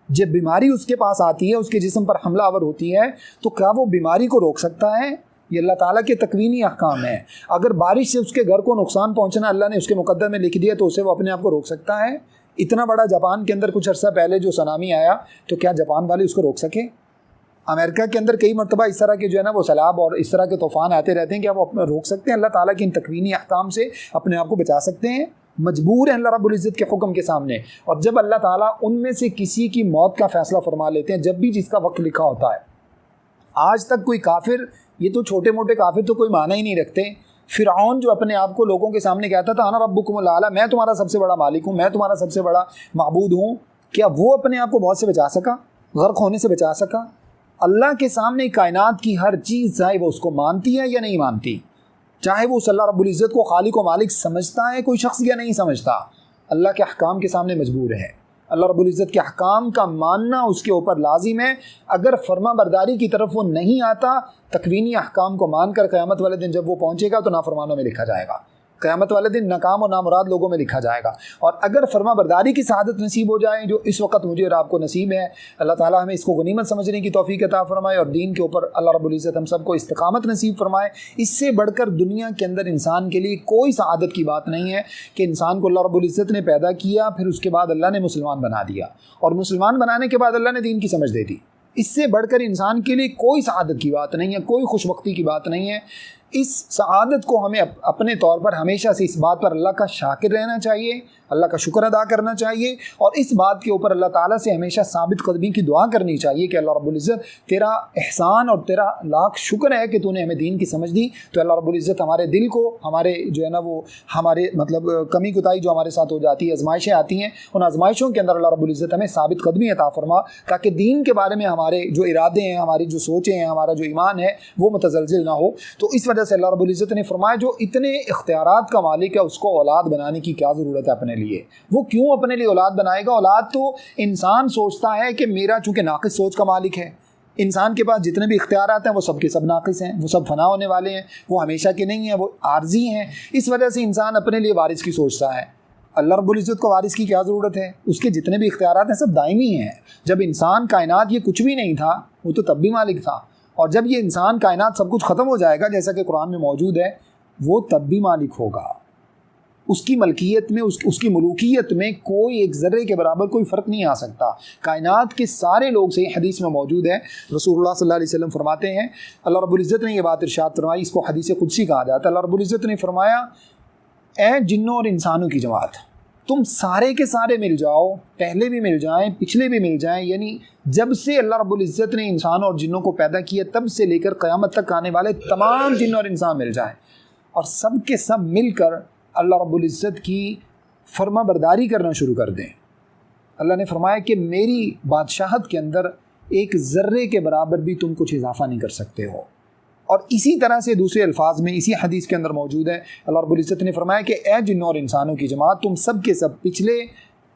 S1: جب بیماری اس کے پاس آتی ہے، اس کے جسم پر حملہ آور ہوتی ہے، تو کیا وہ بیماری کو روک سکتا ہے؟ یہ اللہ تعالیٰ کے تکوینی احکام ہیں۔ اگر بارش سے اس کے گھر کو نقصان پہنچنا اللہ نے اس کے مقدر میں لکھ دیا تو اسے وہ اپنے آپ کو روک سکتا ہے؟ اتنا بڑا جاپان کے اندر کچھ عرصہ پہلے جو سونامی آیا، تو کیا جاپان والے اس کو روک سکے؟ امریکہ کے اندر کئی مرتبہ اس طرح کے جو ہے نا وہ سیلاب اور اس طرح کے طوفان آتے رہتے ہیں، کیا وہ روک سکتے ہیں؟ اللہ تعالیٰ کے ان تکوینی احکام سے اپنے آپ کو بچا سکتے ہیں؟ مجبور ہیں اللہ رب العزت کے حکم کے سامنے۔ اور جب اللہ تعالیٰ ان میں سے کسی کی موت کا فیصلہ فرما لیتے ہیں، جب بھی جس کا وقت لکھا ہوتا ہے، آج تک کوئی کافر، یہ تو چھوٹے موٹے کافر تو کوئی معنی ہی نہیں رکھتے، فرعون جو اپنے آپ کو لوگوں کے سامنے کہتا تھا انا ربکم الاعلی، میں تمہارا سب سے بڑا مالک ہوں، میں تمہارا سب سے بڑا معبود ہوں، کیا وہ اپنے آپ کو موت سے بچا سکا، غرق ہونے سے بچا سکا؟ اللہ کے سامنے کائنات کی ہر چیز، چاہے وہ اس کو مانتی ہے یا نہیں مانتی، چاہے وہ اس اللہ رب العزت کو خالق و مالک سمجھتا ہے کوئی شخص یا نہیں سمجھتا، اللہ کے احکام کے سامنے مجبور ہے۔ اللہ رب العزت کے احکام کا ماننا اس کے اوپر لازم ہے۔ اگر فرما برداری کی طرف وہ نہیں آتا، تکوینی احکام کو مان کر قیامت والے دن جب وہ پہنچے گا تو نافرمانوں میں لکھا جائے گا، قیامت والے دن ناکام اور نامراد لوگوں میں لکھا جائے گا۔ اور اگر فرما برداری کی سعادت نصیب ہو جائے، جو اس وقت مجھے اور آپ کو نصیب ہے، اللہ تعالیٰ ہمیں اس کو غنیمت سمجھنے کی توفیق عطا فرمائے، اور دین کے اوپر اللہ رب العزت ہم سب کو استقامت نصیب فرمائے۔ اس سے بڑھ کر دنیا کے اندر انسان کے لیے کوئی سعادت کی بات نہیں ہے کہ انسان کو اللہ رب العزت نے پیدا کیا، پھر اس کے بعد اللہ نے مسلمان بنا دیا، اور مسلمان بنانے کے بعد اللہ نے دین کی سمجھ دے دی۔ اس سے بڑھ کر انسان کے لیے کوئی سعادت کی بات نہیں ہے، کوئی خوش بختی کی بات نہیں ہے۔ اس سعادت کو ہمیں اپنے طور پر ہمیشہ سے اس بات پر اللہ کا شاکر رہنا چاہیے، اللہ کا شکر ادا کرنا چاہیے، اور اس بات کے اوپر اللہ تعالیٰ سے ہمیشہ ثابت قدمی کی دعا کرنی چاہیے کہ اللہ رب العزت تیرا احسان اور تیرا لاکھ شکر ہے کہ تو نے ہمیں دین کی سمجھ دی۔ تو اللہ رب العزت ہمارے دل کو، ہمارے جو ہے نا وہ ہمارے مطلب کمی کوتاہی جو ہمارے ساتھ ہو جاتی ہے، آزمائشیں آتی ہیں، ان آزمائشوں کے اندر اللہ رب العزت ہمیں ثابت قدمی عطا فرما، تاکہ دین کے بارے میں ہمارے جو ارادے ہیں، ہماری جو سوچیں ہیں، ہمارا جو ایمان ہے وہ متزلزل نہ ہو۔ تو اس وجہ سے اللہ رب العزت نے فرمایا جو اتنے اختیارات کا مالک ہے اس کو اولاد بنانے کی کیا ضرورت ہے اپنے لیے؟ وہ کیوں اپنے لیے اولاد بنائے گا؟ اولاد تو انسان سوچتا ہے کہ میرا چونکہ ناقص سوچ کا مالک ہے، انسان کے پاس جتنے بھی اختیارات ہیں وہ سب کے سب ناقص ہیں، وہ سب فنا ہونے والے ہیں، وہ ہمیشہ کے نہیں ہیں، وہ عارضی ہیں۔ اس وجہ سے انسان اپنے لیے وارث کی سوچتا ہے۔ اللہ رب العزت کو وارث کی کیا ضرورت ہے؟ اس کے جتنے بھی اختیارات ہیں سب دائمی ہیں۔ جب انسان کائنات یہ کچھ بھی نہیں تھا وہ تو تب بھی مالک تھا، اور جب یہ انسان کائنات سب کچھ ختم ہو جائے گا جیسا کہ قرآن میں موجود ہے، وہ تب بھی مالک ہوگا۔ اس کی ملکیت میں، اس کی ملوکیت میں کوئی ایک ذرے کے برابر کوئی فرق نہیں آ سکتا۔ کائنات کے سارے لوگ، صحیح حدیث میں موجود ہے، رسول اللہ صلی اللہ علیہ وسلم فرماتے ہیں، اللہ رب العزت نے یہ بات ارشاد فرمائی، اس کو حدیث قدسی کہا جاتا ہے۔ اللہ رب العزت نے فرمایا، اے جنوں اور انسانوں کی جماعت، تم سارے کے سارے مل جاؤ، پہلے بھی مل جائیں، پچھلے بھی مل جائیں، یعنی جب سے اللہ رب العزت نے انسانوں اور جنوں کو پیدا کیا تب سے لے کر قیامت تک آنے والے تمام جن اور انسان مل جائیں، اور سب کے سب مل کر اللہ رب العزت کی فرما برداری کرنا شروع کر دیں۔ اللہ نے فرمایا کہ میری بادشاہت کے اندر ایک ذرے کے برابر بھی تم کچھ اضافہ نہیں کر سکتے ہو۔ اور اسی طرح سے دوسرے الفاظ میں اسی حدیث کے اندر موجود ہے، اللہ رب العزت نے فرمایا کہ اے جنوں اور انسانوں کی جماعت، تم سب کے سب، پچھلے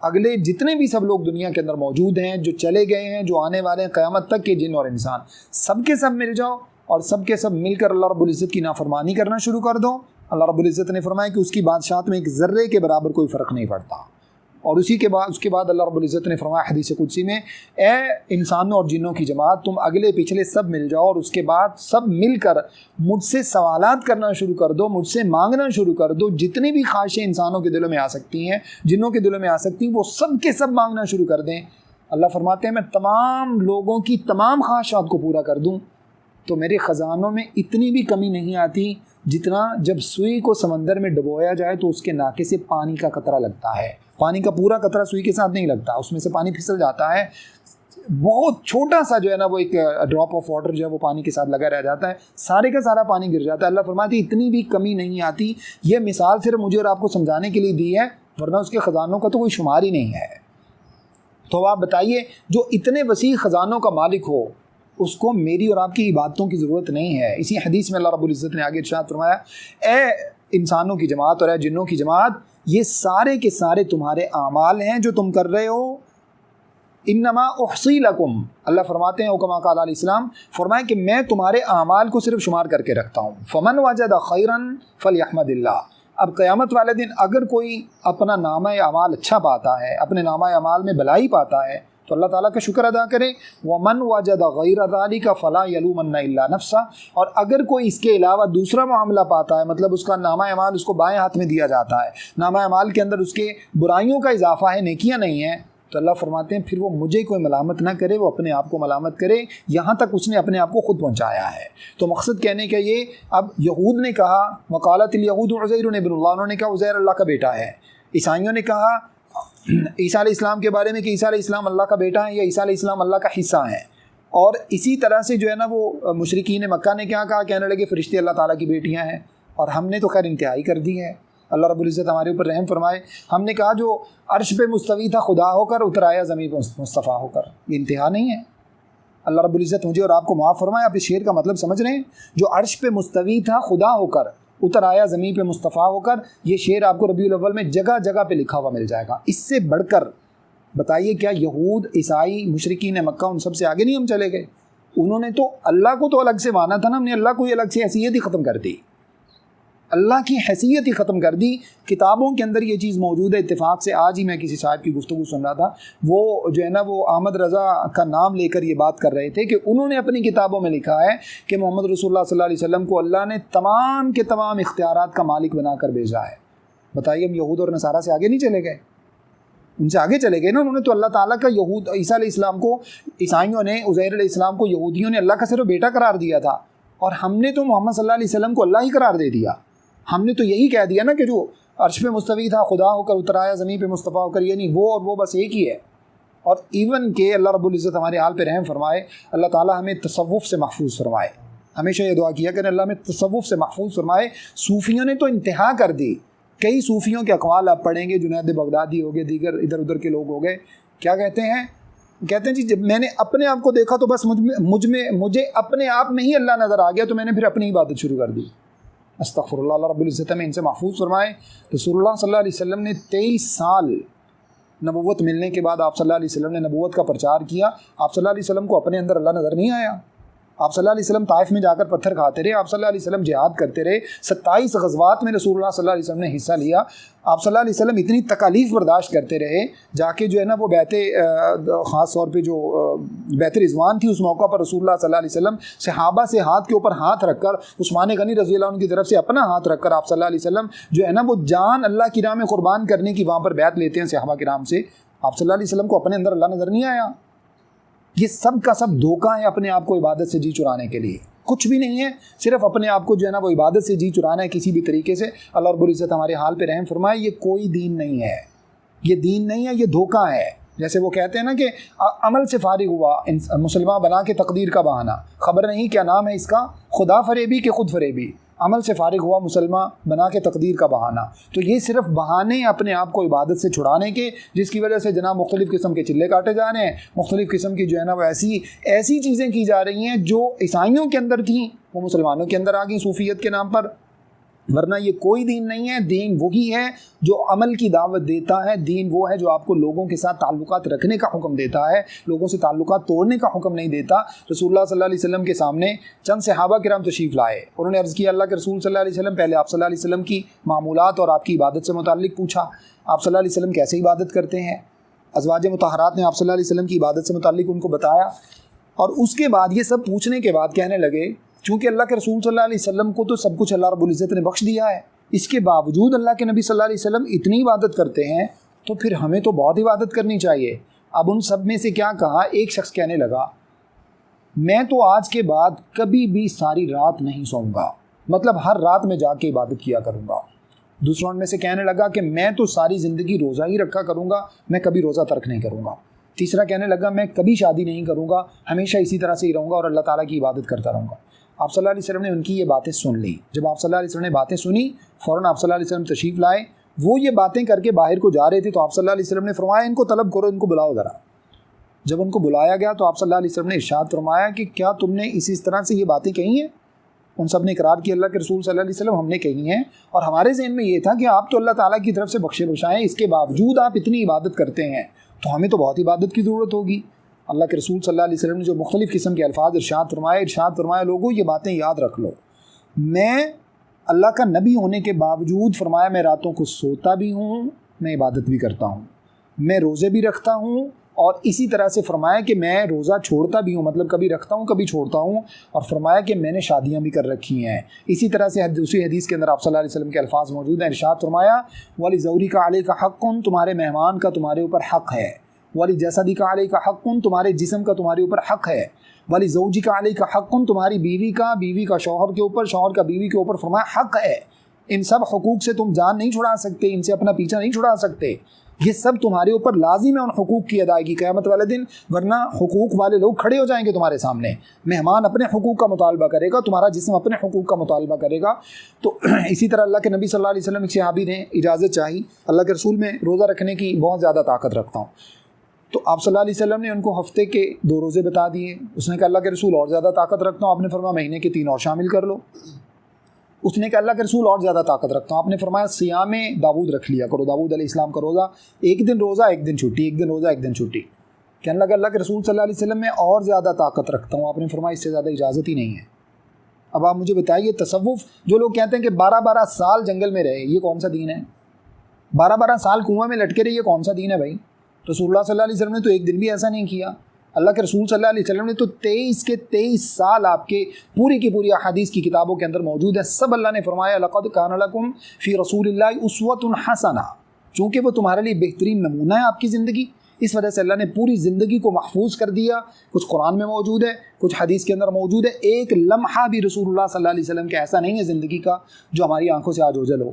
S1: اگلے جتنے بھی سب لوگ دنیا کے اندر موجود ہیں، جو چلے گئے ہیں، جو آنے والے ہیں، قیامت تک کے جن اور انسان، سب کے سب مل جاؤ اور سب کے سب مل کر اللہ رب العزت کی نافرمانی کرنا شروع کر دو۔ اللہ رب العزت نے فرمایا کہ اس کی بادشاہت میں ایک ذرے کے برابر کوئی فرق نہیں پڑتا۔ اور اس کے بعد اللہ رب العزت نے فرمایا حدیث قدسی میں، اے انسانوں اور جنوں کی جماعت، تم اگلے پچھلے سب مل جاؤ اور اس کے بعد سب مل کر مجھ سے سوالات کرنا شروع کر دو، مجھ سے مانگنا شروع کر دو۔ جتنی بھی خواہشیں انسانوں کے دلوں میں آ سکتی ہیں، جنوں کے دلوں میں آ سکتی ہیں، وہ سب کے سب مانگنا شروع کر دیں۔ اللہ فرماتے ہیں میں تمام لوگوں کی تمام خواہشات کو پورا کر دوں، تو میرے خزانوں میں اتنی بھی کمی نہیں آتی جتنا جب سوئی کو سمندر میں ڈبویا جائے تو اس کے ناکے سے پانی کا قطرہ لگتا ہے۔ پانی کا پورا قطرہ سوئی کے ساتھ نہیں لگتا، اس میں سے پانی پھسل جاتا ہے، بہت چھوٹا سا جو ہے نا وہ ایک ڈراپ آف واٹر جو ہے وہ پانی کے ساتھ لگا رہ جاتا ہے، سارے کا سارا پانی گر جاتا ہے۔ اللہ فرماتے ہیں اتنی بھی کمی نہیں آتی۔ یہ مثال صرف مجھے اور آپ کو سمجھانے کے لیے دی ہے، ورنہ اس کے خزانوں کا تو کوئی شمار ہی نہیں ہے۔ تو آپ بتائیے، جو اتنے وسیع خزانوں کا مالک ہو، اس کو میری اور آپ کی عبادتوں کی ضرورت نہیں ہے۔ اسی حدیث میں اللہ رب العزت نے آگے ارشاد فرمایا، اے انسانوں کی جماعت اور اے جنوں کی جماعت، یہ سارے کے سارے تمہارے اعمال ہیں جو تم کر رہے ہو، انما احصی لکم، اللہ فرماتے ہیں کما قال علیہ السلام، فرمائے کہ میں تمہارے اعمال کو صرف شمار کر کے رکھتا ہوں۔ فمن وجد خیرا فلیحمد اللہ، اب قیامت والے دن اگر کوئی اپنا نامہ اعمال اچھا پاتا ہے، اپنے نامہ اعمال میں بھلائی پاتا ہے تو اللہ تعالیٰ کا شکر ادا کرے۔ وَمَنْ وَجَدَ غَيْرَ ذَلِكَ فَلَا يَلُومَنَّ إِلَّا نَفْسَهُ، اور اگر کوئی اس کے علاوہ دوسرا معاملہ پاتا ہے، مطلب اس کا نامہ اعمال اس کو بائیں ہاتھ میں دیا جاتا ہے، نامہ اعمال کے اندر اس کے برائیوں کا اضافہ ہے، نیکیاں نہیں ہیں، تو اللہ فرماتے ہیں پھر وہ مجھے کوئی ملامت نہ کرے، وہ اپنے آپ کو ملامت کرے، یہاں تک اس نے اپنے آپ کو خود پہنچایا ہے۔ تو مقصد کہنے کا یہ، اب یہود نے کہا وقالت الیہود عزیر ابن اللہ، انہوں نے کہا عزیر اللہ کا بیٹا ہے۔ عیسائیوں نے کہا عیسیٰ علیہ السلام کے بارے میں کہ عیسیٰ علیہ السلام اللہ کا بیٹا ہے یا عیسیٰ علیہ السلام اللہ کا حصہ ہیں۔ اور اسی طرح سے جو ہے نا وہ مشرکین مکہ نے کیا کہا، کہنے لگے فرشتے اللہ تعالیٰ کی بیٹیاں ہیں، اور ہم نے تو خیر انتہائی کر دی ہے، اللہ رب العزت ہمارے اوپر رحم فرمائے۔ ہم نے کہا جو عرش پہ مستوی تھا خدا ہو کر، اتر آیا زمین پہ مصطفیٰ ہو کر، یہ انتہا نہیں ہے؟ اللہ رب العزت مجھے اور آپ کو معاف فرمائے۔ آپ اس شعر کا مطلب سمجھ رہے ہیں؟ جو عرش پہ مستوی تھا خدا ہو کر، اتر آیا زمین پہ مصطفیٰ ہو کر، یہ شعر آپ کو ربیع الاول میں جگہ جگہ پہ لکھا ہوا مل جائے گا۔ اس سے بڑھ کر بتائیے کیا یہود، عیسائی، مشرکین مکہ ان سب سے آگے نہیں ہم چلے گئے؟ انہوں نے تو اللہ کو تو الگ سے مانا تھا نا، ہم نے اللہ کو ہی الگ سے حیثیت ہی ختم کر دی، اللہ کی حیثیت ہی ختم کر دی۔ کتابوں کے اندر یہ چیز موجود ہے، اتفاق سے آج ہی میں کسی صاحب کی گفتگو سن رہا تھا، وہ جو ہے نا وہ احمد رضا کا نام لے کر یہ بات کر رہے تھے کہ انہوں نے اپنی کتابوں میں لکھا ہے کہ محمد رسول اللہ صلی اللہ علیہ وسلم کو اللہ نے تمام کے تمام اختیارات کا مالک بنا کر بھیجا ہے۔ بتائیے ہم یہود اور نصارہ سے آگے نہیں چلے گئے؟ ان سے آگے چلے گئے نا. انہوں نے تو اللہ تعالیٰ کا عیسیٰ علیہ السلام کو, عیسائیوں نے عزیر علیہ السلام کو, یہودیوں نے اللہ کا صرف بیٹا قرار دیا تھا, اور ہم نے تو محمد صلی اللہ علیہ وسلم کو اللہ ہی قرار دے دیا. ہم نے تو یہی کہہ دیا نا کہ جو عرش پہ مستوی تھا خدا ہو کر اتر آیا زمین پہ مصطفیٰ ہو کر, یعنی وہ اور وہ بس ایک ہی ہے. اور ایون کہ اللہ رب العزت ہمارے حال پہ رحم فرمائے, اللہ تعالیٰ ہمیں تصوف سے محفوظ فرمائے. ہمیشہ یہ دعا کیا کہ اللہ ہمیں تصوف سے محفوظ فرمائے. صوفیوں نے تو انتہا کر دی. کئی صوفیوں کے اقوال آپ پڑھیں گے, جنید بغدادی ہو گئے, دیگر ادھر ادھر کے لوگ ہو گئے, کیا کہتے ہیں جی جب میں نے اپنے آپ کو دیکھا تو بس مجھے اپنے آپ میں ہی اللہ نظر آ گیا, تو میں نے پھر اپنی عبادت شروع کر دی. استغفر اللہ, اللہ رب العزت میں ان سے محفوظ فرمائے. رسول اللہ صلی اللہ علیہ وسلم نے 23 سال نبوت ملنے کے بعد آپ صلی اللہ علیہ وسلم نے نبوت کا پرچار کیا. آپ صلی اللہ علیہ وسلم کو اپنے اندر اللہ نظر نہیں آیا. آپ صلی اللہ علیہ وسلم طائف میں جا کر پتھر کھاتے رہے. آپ صلی اللہ علیہ وسلم جہاد کرتے رہے. 27 غزوات میں رسول اللہ صلی اللہ علیہ وسلم نے حصہ لیا. آپ صلی اللہ علیہ وسلم اتنی تکالیف برداشت کرتے رہے, جا کے جو ہے نا وہ بیعت, خاص طور پہ جو بیعت رضوان تھی, اس موقع پر رسول اللہ صلی اللہ علیہ وسلم صحابہ سے ہاتھ کے اوپر ہاتھ رکھ کر, عثمان غنی رضی اللہ عنہ کی طرف سے اپنا ہاتھ رکھ کر آپ صلی اللہ علیہ وسلم جو ہے نا وہ جان اللہ کی راہ میں قربان کرنے کی وہاں پر بیعت لیتے ہیں صحابہ کرام سے. آپ صلی اللہ علیہ وسلم کو اپنے اندر اللہ نظر نہیں آیا. یہ سب کا سب دھوکہ ہے اپنے آپ کو عبادت سے جی چرانے کے لیے, کچھ بھی نہیں ہے, صرف اپنے آپ کو جو ہے نا وہ عبادت سے جی چرانا ہے کسی بھی طریقے سے. اللہ رب العزت ہمارے حال پہ رحم فرمائے. یہ کوئی دین نہیں ہے, یہ دین نہیں ہے, یہ دھوکہ ہے. جیسے وہ کہتے ہیں نا کہ عمل سے فارغ ہوا مسلمان بنا کے تقدیر کا بہانہ, خبر نہیں کیا نام ہے اس کا, خدا فریبی کہ خود فریبی. عمل سے فارغ ہوا مسلمان بنا کے تقدیر کا بہانہ. تو یہ صرف بہانے اپنے آپ کو عبادت سے چھڑانے کے, جس کی وجہ سے جناب مختلف قسم کے چلے کاٹے جا رہے ہیں, مختلف قسم کی جو ہے نا وہ ایسی چیزیں کی جا رہی ہیں جو عیسائیوں کے اندر تھیں وہ مسلمانوں کے اندر آ گئی صوفیت کے نام پر. ورنہ یہ کوئی دین نہیں ہے. دین وہی ہے جو عمل کی دعوت دیتا ہے. دین وہ ہے جو آپ کو لوگوں کے ساتھ تعلقات رکھنے کا حکم دیتا ہے, لوگوں سے تعلقات توڑنے کا حکم نہیں دیتا. رسول اللہ صلی اللہ علیہ وسلم کے سامنے چند صحابہ کرام تشریف لائے. انہوں نے عرض کیا اللہ کے رسول صلی اللہ علیہ وسلم, پہلے آپ صلی اللہ علیہ وسلم کی معمولات اور آپ کی عبادت سے متعلق پوچھا. آپ صلی اللہ علیہ وسلم کیسے عبادت کرتے ہیں. ازواج مطہرات نے آپ صلی اللہ علیہ وسلم کی عبادت سے متعلق ان کو بتایا. اور اس کے بعد یہ سب پوچھنے کے بعد کہنے لگے چونکہ اللہ کے رسول صلی اللہ علیہ وسلم کو تو سب کچھ اللہ رب العزت نے بخش دیا ہے, اس کے باوجود اللہ کے نبی صلی اللہ علیہ وسلم اتنی عبادت کرتے ہیں, تو پھر ہمیں تو بہت عبادت کرنی چاہیے. اب ان سب میں سے کیا کہا, ایک شخص کہنے لگا میں تو آج کے بعد کبھی بھی ساری رات نہیں سوؤں گا, مطلب ہر رات میں جا کے عبادت کیا کروں گا. دوسروں میں سے کہنے لگا کہ میں تو ساری زندگی روزہ ہی رکھا کروں گا, میں کبھی روزہ ترک نہیں کروں گا. تیسرا کہنے لگا میں کبھی شادی نہیں کروں گا, ہمیشہ اسی طرح سے ہی رہوں گا اور اللہ تعالیٰ کی عبادت کرتا رہوں گا. آپ صلی اللہ علیہ وسلم نے ان کی یہ باتیں سن لی. جب آپ صلی اللہ علیہ وسلم نے باتیں سنی, فوراً آپ صلی اللہ علیہ وسلم تشریف لائے. وہ یہ باتیں کر کے باہر کو جا رہے تھے, تو آپ صلی اللہ علیہ وسلم نے فرمایا ان کو طلب کرو, ان کو بلاؤ ذرا. جب ان کو بلایا گیا تو آپ صلی اللہ علیہ وسلم نے ارشاد فرمایا کہ کیا تم نے اس طرح سے یہ باتیں کہی ہیں. ان سب نے اقرار کیا اللہ کے رسول صلی اللہ علیہ وسلم ہم نے کہی ہیں, اور ہمارے ذہن میں یہ تھا کہ آپ تو اللہ تعالیٰ کی طرف سے بخشے بخشائیں, اس کے باوجود آپ اتنی عبادت کرتے ہیں, تو ہمیں تو بہت عبادت کی ضرورت ہوگی. اللہ کے رسول صلی اللہ علیہ وسلم نے جو مختلف قسم کے الفاظ ارشاد فرمایا لوگوں یہ باتیں یاد رکھ لو. میں اللہ کا نبی ہونے کے باوجود فرمایا میں راتوں کو سوتا بھی ہوں, میں عبادت بھی کرتا ہوں, میں روزے بھی رکھتا ہوں, اور اسی طرح سے فرمایا کہ میں روزہ چھوڑتا بھی ہوں, مطلب کبھی رکھتا ہوں کبھی چھوڑتا ہوں, اور فرمایا کہ میں نے شادیاں بھی کر رکھی ہیں. اسی طرح سے دوسری حدیث کے اندر آپ صلی اللہ علیہ وسلم کے الفاظ موجود ہیں. ارشاد فرمایا ولی زوری کا علیہ کا حق, تمہارے مہمان کا تمہارے اوپر حق ہے. ولی جسدی کا علیہ کا حق, تمہارے جسم کا تمہارے اوپر حق ہے. ولی زوجی کا علیہ کا حق, تمہاری بیوی کا شوہر کے اوپر, شوہر کا بیوی کے اوپر فرمایا حق ہے. ان سب حقوق سے تم جان نہیں چھڑا سکتے, ان سے اپنا پیچھا نہیں چھڑا سکتے. یہ سب تمہارے اوپر لازم ہے ان حقوق کی ادائیگی قیامت والے دن, ورنہ حقوق والے لوگ کھڑے ہو جائیں گے تمہارے سامنے. مہمان اپنے حقوق کا مطالبہ کرے گا, تمہارا جسم اپنے حقوق کا مطالبہ کرے گا. تو اسی طرح اللہ کے نبی صلی اللہ علیہ وسلم کے صحابی نے اجازت چاہی, اللہ کے رسول میں روزہ رکھنے کی بہت زیادہ طاقت رکھتا ہوں. تو آپ صلی اللہ علیہ وسلم نے ان کو ہفتے کے 2 روزے بتا دیے. اس نے کہا اللہ کے رسول اور زیادہ طاقت رکھتا ہوں. آپ نے فرمایا مہینے کے 3 اور شامل کر لو. اس نے کہا اللہ کے رسول اور زیادہ طاقت رکھتا ہوں. آپ نے فرمایا سیام داؤد رکھ لیا کرو, داؤد علیہ السلام کا روزہ, 1 دن روزہ 1 دن چھٹی, 1 دن روزہ 1 دن چھٹی. کہنے لگا اللہ کے رسول صلی اللہ علیہ وسلم میں اور زیادہ طاقت رکھتا ہوں. آپ نے فرمایا اس سے زیادہ اجازت ہی نہیں ہے. اب آپ مجھے بتائیے, تصوف جو لوگ کہتے ہیں کہ 12 سال جنگل میں رہے, یہ کون سا دین ہے؟ 12 سال کنویں میں لٹکے رہے, یہ کون سا دین ہے بھائی؟ رسول اللہ صلی اللہ علیہ وسلم نے تو ایک دن بھی ایسا نہیں کیا. اللہ کے رسول صلی اللہ علیہ وسلم نے تو 23 سال آپ کے پوری کی پوری احادیث کی کتابوں کے اندر موجود ہے. سب اللہ نے فرمایا لقد کان لکم فی رسول اللہ اسوۃ حسنہ. چونکہ وہ تمہارے لیے بہترین نمونہ ہے آپ کی زندگی، اس وجہ سے اللہ نے پوری زندگی کو محفوظ کر دیا۔ کچھ قرآن میں موجود ہے، کچھ حدیث کے اندر موجود ہے، ایک لمحہ بھی رسول اللہ صلی اللہ علیہ وسلم کا ایسا نہیں ہے زندگی کا جو ہماری آنکھوں سے آج اوجھل ہو۔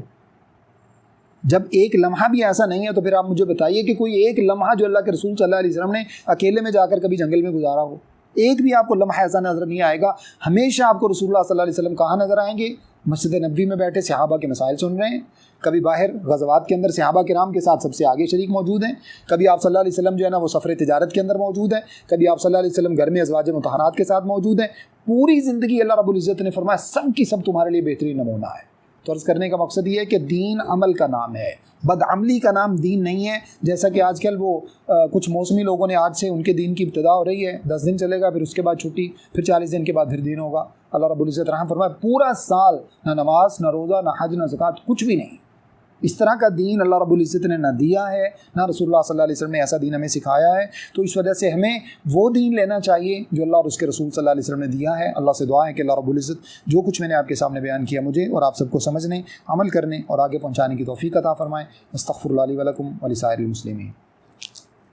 S1: جب ایک لمحہ بھی ایسا نہیں ہے تو پھر آپ مجھے بتائیے کہ کوئی ایک لمحہ جو اللہ کے رسول صلی اللہ علیہ وسلم نے اکیلے میں جا کر کبھی جنگل میں گزارا ہو، ایک بھی آپ کو لمحہ ایسا نظر نہیں آئے گا۔ ہمیشہ آپ کو رسول اللہ صلی اللہ علیہ وسلم کہاں نظر آئیں گے؟ مسجد نبوی میں بیٹھے صحابہ کے مسائل سن رہے ہیں، کبھی باہر غزوات کے اندر صحابہ کرام کے ساتھ سب سے آگے شریک موجود ہیں، کبھی آپ صلی اللہ علیہ وسلم جو ہے نا وہ سفر تجارت کے اندر موجود ہیں، کبھی آپ صلی اللہ علیہ وسلم گھر میں ازواج مطہرات کے ساتھ موجود ہیں۔ پوری زندگی اللہ رب العزت نے فرمایا سب کی سب تمہارے لیے بہترین نمونہ ہے۔ تو عرض کرنے کا مقصد یہ ہے کہ دین عمل کا نام ہے، بدعملی کا نام دین نہیں ہے۔ جیسا کہ آج کل وہ کچھ موسمی لوگوں نے آج سے ان کے دین کی ابتدا ہو رہی ہے، 10 دن چلے گا، پھر اس کے بعد چھٹی، پھر 40 دن کے بعد پھر دین ہوگا۔ اللہ رب العزت رحم فرمائے پورا سال نہ نماز، نہ روزہ، نہ حج، نہ زکوٰۃ، کچھ بھی نہیں۔ اس طرح کا دین اللہ رب العزت نے نہ دیا ہے، نہ رسول اللہ صلی اللہ علیہ وسلم نے ایسا دین ہمیں سکھایا ہے۔ تو اس وجہ سے ہمیں وہ دین لینا چاہیے جو اللہ اور اس کے رسول صلی اللہ علیہ وسلم نے دیا ہے۔ اللہ سے دعا ہے کہ اللہ رب العزت جو کچھ میں نے آپ کے سامنے بیان کیا مجھے اور آپ سب کو سمجھنے، عمل کرنے اور آگے پہنچانے کی توفیق عطا فرمائے۔ استغفر اللہ لی ولکم ولسائر المسلمین۔